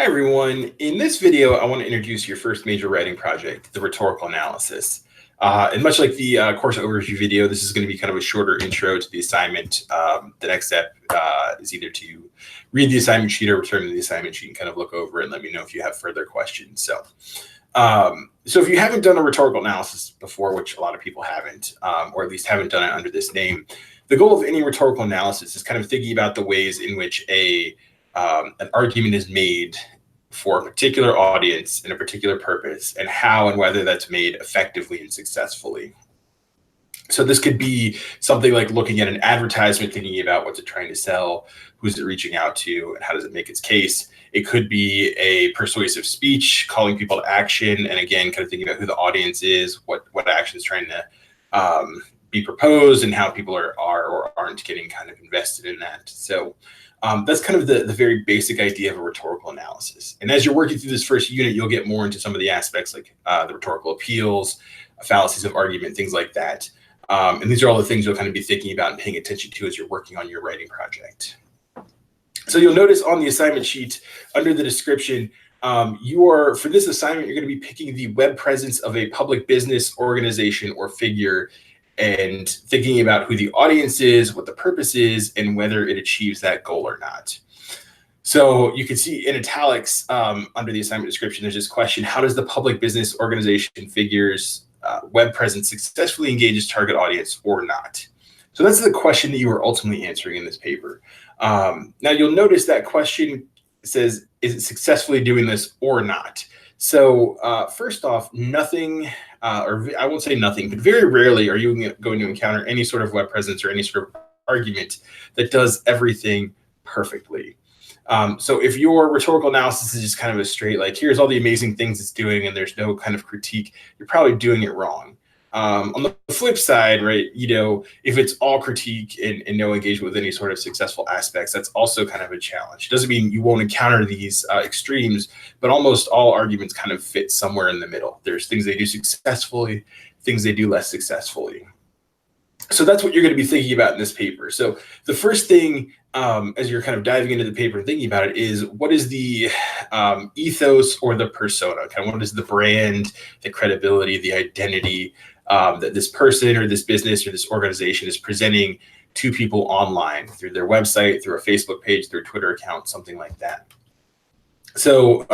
Hi everyone. In this video, I want to introduce your first major writing project, the rhetorical analysis. And much like the course overview video, this is going to be kind of a shorter intro to the assignment. The next step is either to read the assignment sheet or return to the assignment sheet and kind of look over it and let me know if you have further questions. So if you haven't done a rhetorical analysis before, which a lot of people haven't, or at least haven't done it under this name, the goal of any rhetorical analysis is kind of thinking about the ways in which an argument is made for a particular audience in a particular purpose, and how and whether that's made effectively and successfully. So this could be something like looking at an advertisement, thinking about what's it trying to sell, who's it reaching out to, and how does it make its case. It could be a persuasive speech, calling people to action, and again, kind of thinking about who the audience is, what action is trying to be proposed, and how people are or aren't getting kind of invested in that. So that's kind of the very basic idea of a rhetorical analysis. And as you're working through this first unit, you'll get more into some of the aspects like the rhetorical appeals, fallacies of argument, things like that. And these are all the things you'll kind of be thinking about and paying attention to as you're working on your writing project. So you'll notice on the assignment sheet under the description, for this assignment, you're going to be picking the web presence of a public business, organization, or figure, and thinking about who the audience is, what the purpose is, and whether it achieves that goal or not. So you can see in italics under the assignment description, there's this question: how does the public business, organization, figures, web presence successfully engage its target audience or not? So that's the question that you are ultimately answering in this paper. Now you'll notice that question says, is it successfully doing this or not? So first off, nothing, or I won't say nothing, but very rarely are you going to encounter any sort of web presence or any sort of argument that does everything perfectly. So if your rhetorical analysis is just kind of a straight, like, here's all the amazing things it's doing and there's no kind of critique, you're probably doing it wrong. On the flip side, right, if it's all critique and no engagement with any sort of successful aspects, that's also kind of a challenge. Doesn't mean you won't encounter these extremes, but almost all arguments kind of fit somewhere in the middle. There's things they do successfully, things they do less successfully. So that's what you're going to be thinking about in this paper. So the first thing, as you're kind of diving into the paper and thinking about it, is what is the ethos or the persona? Kind of what is the brand, the credibility, the identity that this person or this business or this organization is presenting to people online through their website, through a Facebook page, through a Twitter account, something like that. So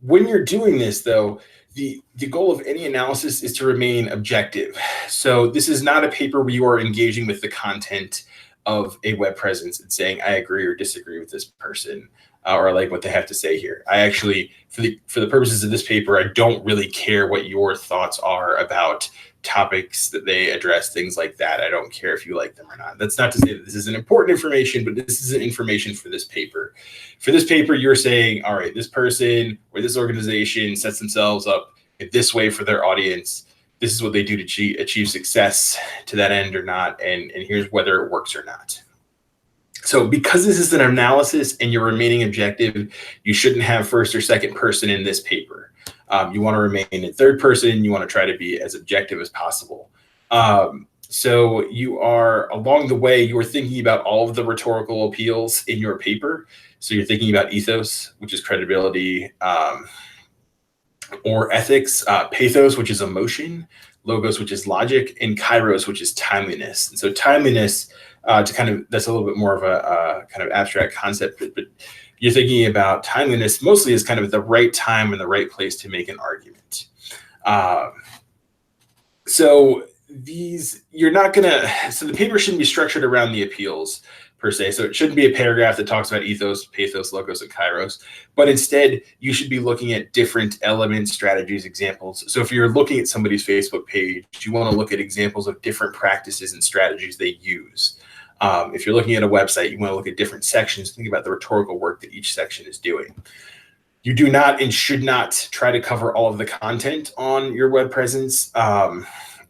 when you're doing this, though, the goal of any analysis is to remain objective. So this is not a paper where you are engaging with the content of a web presence and saying, I agree or disagree with this person, or I like what they have to say here. I actually, for the purposes of this paper, I don't really care what your thoughts are about topics that they address, things like that. I don't care if you like them or not. That's not to say that this isn't important information, but this isn't information for this paper. For this paper, you're saying, all right, this person or this organization sets themselves up in this way for their audience. This is what they do to achieve success to that end or not, and here's whether it works or not. So because this is an analysis and you're remaining objective, you shouldn't have first or second person in this paper. You want to remain in third person. You want to try to be as objective as possible. So you are, along the way, you are thinking about all of the rhetorical appeals in your paper. So you're thinking about ethos, which is credibility, or ethics, pathos, which is emotion, logos, which is logic, and kairos, which is timeliness. And so timeliness, that's a little bit more of a kind of abstract concept, but you're thinking about timeliness mostly as kind of the right time and the right place to make an argument. So the paper shouldn't be structured around the appeals per se. So it shouldn't be a paragraph that talks about ethos, pathos, logos, and kairos, but instead you should be looking at different elements, strategies, examples. So if you're looking at somebody's Facebook page, you want to look at examples of different practices and strategies they use. If you're looking at a website, you want to look at different sections, think about the rhetorical work that each section is doing. You do not and should not try to cover all of the content on your web presence.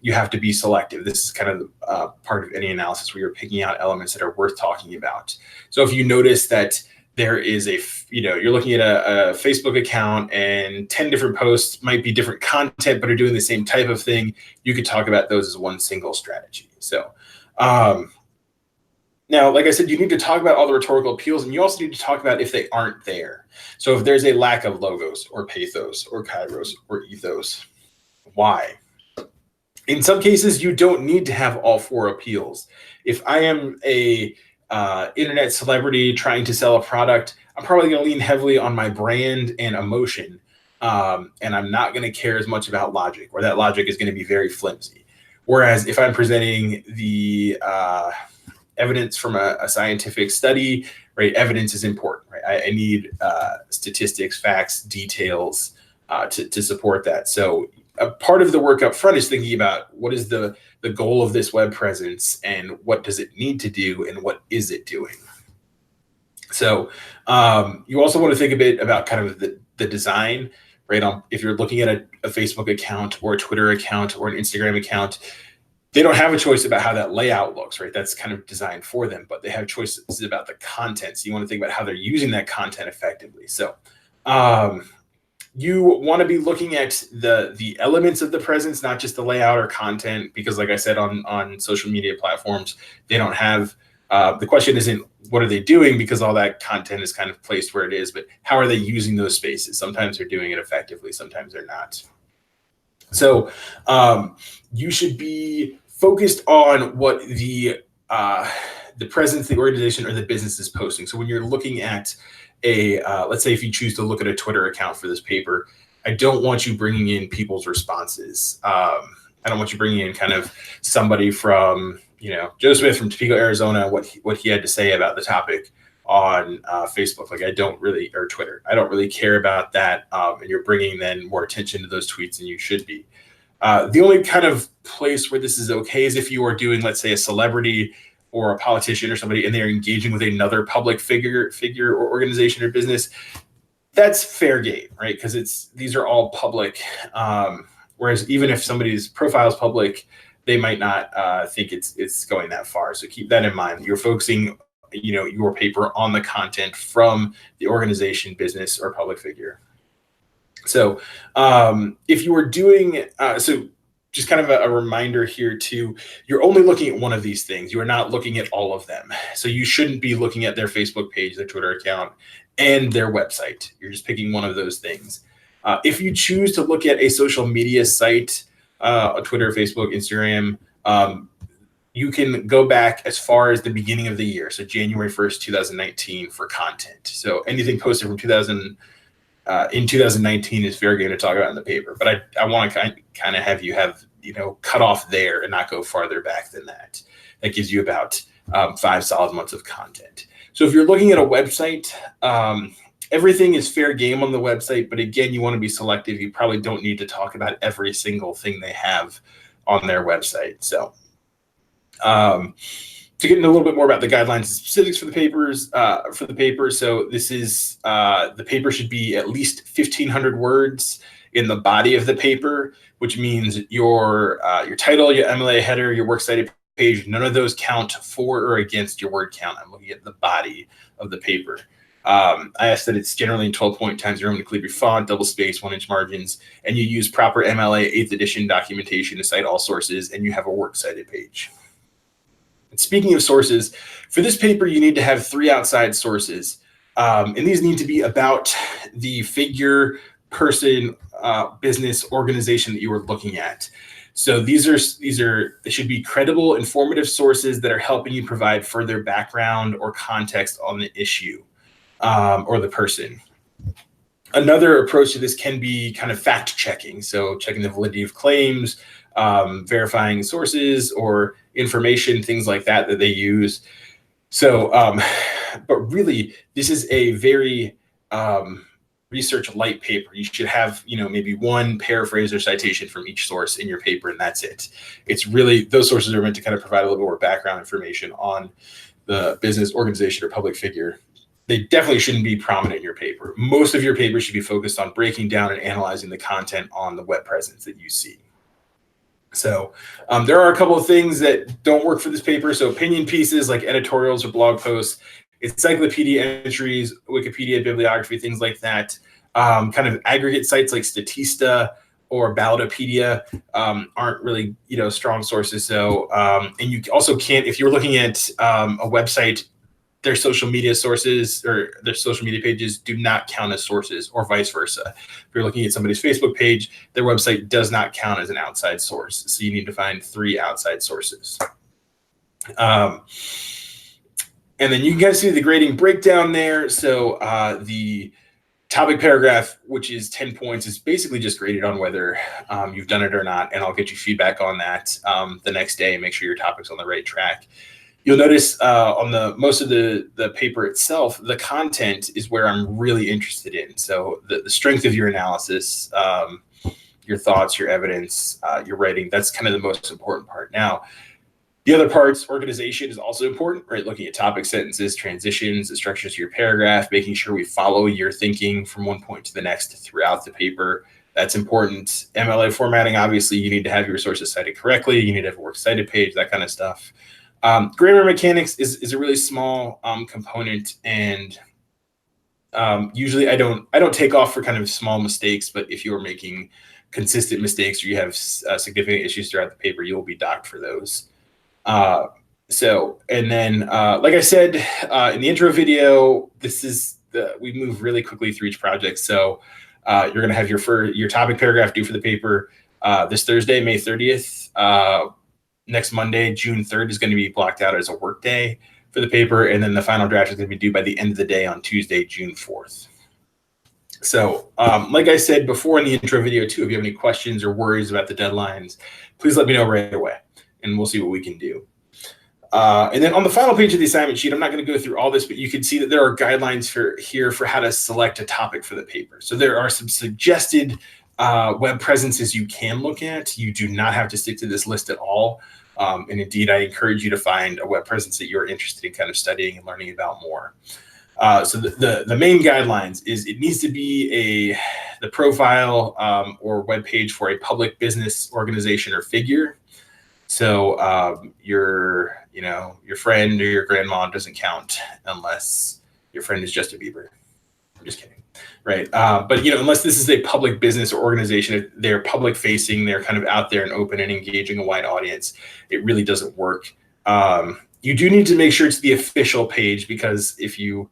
You have to be selective. This is kind of part of any analysis where you're picking out elements that are worth talking about. So if you notice that there is you're looking at a Facebook account and 10 different posts might be different content, but are doing the same type of thing, you could talk about those as one single strategy. So Now, like I said, you need to talk about all the rhetorical appeals, and you also need to talk about if they aren't there. So if there's a lack of logos or pathos or kairos or ethos, why? In some cases, you don't need to have all four appeals. If I am a internet celebrity trying to sell a product, I'm probably going to lean heavily on my brand and emotion, and I'm not going to care as much about logic, or that logic is going to be very flimsy. Whereas if I'm presenting the evidence from a scientific study, right? Evidence is important, right? I need statistics, facts, details to support that. So a part of the work up front is thinking about what is the goal of this web presence, and what does it need to do, and what is it doing? So you also want to think a bit about kind of the design, right? If you're looking at a Facebook account or a Twitter account or an Instagram account, they don't have a choice about how that layout looks, right? That's kind of designed for them, but they have choices about the content. So you want to think about how they're using that content effectively. So you want to be looking at the elements of the presence, not just the layout or content, because like I said, on social media platforms, they don't have, the question isn't what are they doing, because all that content is kind of placed where it is, but how are they using those spaces? Sometimes they're doing it effectively, sometimes they're not. So you should be focused on what the presence, the organization, or the business is posting. So when you're looking at let's say if you choose to look at a Twitter account for this paper, I don't want you bringing in people's responses. I don't want you bringing in kind of somebody from, Joe Smith from Topeka, Arizona, what he had to say about the topic on Facebook. Like or Twitter. I don't really care about that. And you're bringing then more attention to those tweets than you should be. The only kind of place where this is okay is if you are doing, let's say, a celebrity or a politician or somebody, and they're engaging with another public figure or organization or business. That's fair game, right? Because these are all public. Whereas even if somebody's profile is public, they might not think it's going that far. So keep that in mind. You're focusing, your paper on the content from the organization, business, or public figure. So if you were doing, so just kind of a reminder here too, you're only looking at one of these things. You are not looking at all of them. So you shouldn't be looking at their Facebook page, their Twitter account, and their website. You're just picking one of those things. If you choose to look at a social media site, Twitter, Facebook, Instagram, you can go back as far as the beginning of the year. So January 1st, 2019 for content. So anything posted from in 2019 is fair game to talk about in the paper, but I want to kind of have you cut off there and not go farther back than that. That gives you about 5 solid months of content. So if you're looking at a website, everything is fair game on the website, but again, you want to be selective. You probably don't need to talk about every single thing they have on their website. So to get into a little bit more about the guidelines and specifics for the paper. So this is, the paper should be at least 1,500 words in the body of the paper, which means your title, your MLA header, your works cited page, none of those count for or against your word count. I'm looking at the body of the paper. I asked that it's generally in 12-point Times New Roman calligraphy font, double space, 1-inch margins, and you use proper MLA 8th edition documentation to cite all sources, and you have a works cited page. Speaking of sources, for this paper, you need to have 3 outside sources. And these need to be about the figure, person, business, organization that you are looking at. So they should be credible, informative sources that are helping you provide further background or context on the issue or the person. Another approach to this can be kind of fact checking. So checking the validity of claims, verifying sources or information, things like that they use. So, but really, this is a very research light paper. You should have, maybe one paraphrase or citation from each source in your paper, and that's it. It's really, those sources are meant to kind of provide a little more background information on the business, organization, or public figure. They definitely shouldn't be prominent in your paper. Most of your paper should be focused on breaking down and analyzing the content on the web presence that you see. So there are a couple of things that don't work for this paper. So opinion pieces like editorials or blog posts, encyclopedia entries, Wikipedia, bibliography, things like that. Kind of aggregate sites like Statista or Ballotopedia aren't really, strong sources. So, and you also can't, if you're looking at a website, their social media sources or their social media pages do not count as sources, or vice versa. If you're looking at somebody's Facebook page, their website does not count as an outside source. So you need to find 3 outside sources. And then you can kind of see the grading breakdown there. So the topic paragraph, which is 10 points, is basically just graded on whether you've done it or not. And I'll get you feedback on that the next day and make sure your topic's on the right track. You'll notice on most of the paper itself, the content is where I'm really interested in. So the strength of your analysis, your thoughts, your evidence, your writing, that's kind of the most important part. Now, the other parts, organization is also important, right? Looking at topic, sentences, transitions, the structures of your paragraph, making sure we follow your thinking from one point to the next throughout the paper. That's important. MLA formatting, obviously, you need to have your sources cited correctly. You need to have a works cited page, that kind of stuff. Grammar mechanics is a really small component, and usually I don't take off for kind of small mistakes, but if you're making consistent mistakes or you have significant issues throughout the paper, you'll be docked for those. And then, like I said, in the intro video, we move really quickly through each project. So, you're going to have your topic paragraph due for the paper, this Thursday, May 30th, next Monday, June 3rd is going to be blocked out as a work day for the paper. And then the final draft is going to be due by the end of the day on Tuesday, June 4th. So, like I said before in the intro video too, if you have any questions or worries about the deadlines, please let me know right away, and we'll see what we can do. And then on the final page of the assignment sheet, I'm not going to go through all this, but you can see that there are guidelines for how to select a topic for the paper. So there are some suggested web presences you can look at. You do not have to stick to this list at all. And indeed, I encourage you to find a web presence that you're interested in kind of studying and learning about more. So the main guidelines is it needs to be the profile or web page for a public business organization or figure. So your friend or your grandma doesn't count unless your friend is Justin Bieber. I'm just kidding, right? But unless this is a public business or organization, they're public facing, they're kind of out there and open and engaging a wide audience, it really doesn't work. You do need to make sure it's the official page, because if you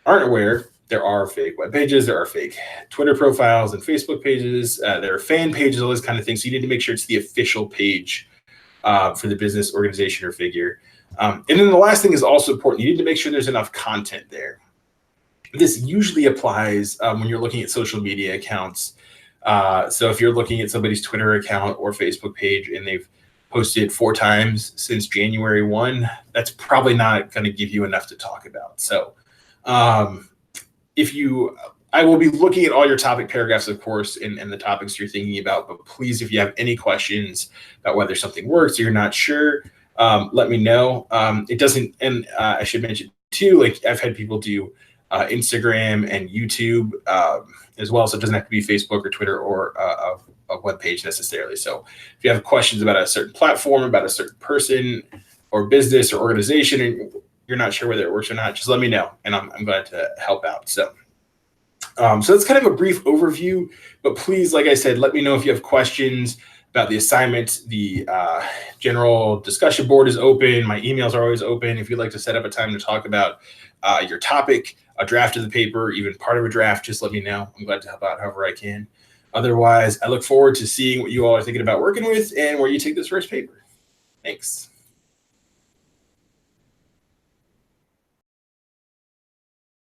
aren't aware, there are fake web pages, there are fake Twitter profiles and Facebook pages, there are fan pages, all this kind of thing. So you need to make sure it's the official page for the business, organization, or figure. And then the last thing is also important. You need to make sure there's enough content there. This usually applies when you're looking at social media accounts. So if you're looking at somebody's Twitter account or Facebook page and they've posted 4 times since January 1, that's probably not going to give you enough to talk about. So I will be looking at all your topic paragraphs, of course, and the topics you're thinking about. But please, if you have any questions about whether something works or you're not sure, let me know. It doesn't, and I should mention too, like I've had people do Instagram and YouTube as well. So it doesn't have to be Facebook or Twitter or a web page necessarily. So if you have questions about a certain platform, about a certain person or business or organization, and you're not sure whether it works or not, just let me know, and I'm glad to help out. So that's kind of a brief overview, but please, like I said, let me know if you have questions about the assignment. The general discussion board is open. My emails are always open. If you'd like to set up a time to talk about your topic, a draft of the paper, even part of a draft, just let me know. I'm glad to help out however I can. Otherwise, I look forward to seeing what you all are thinking about working with and where you take this first paper. Thanks.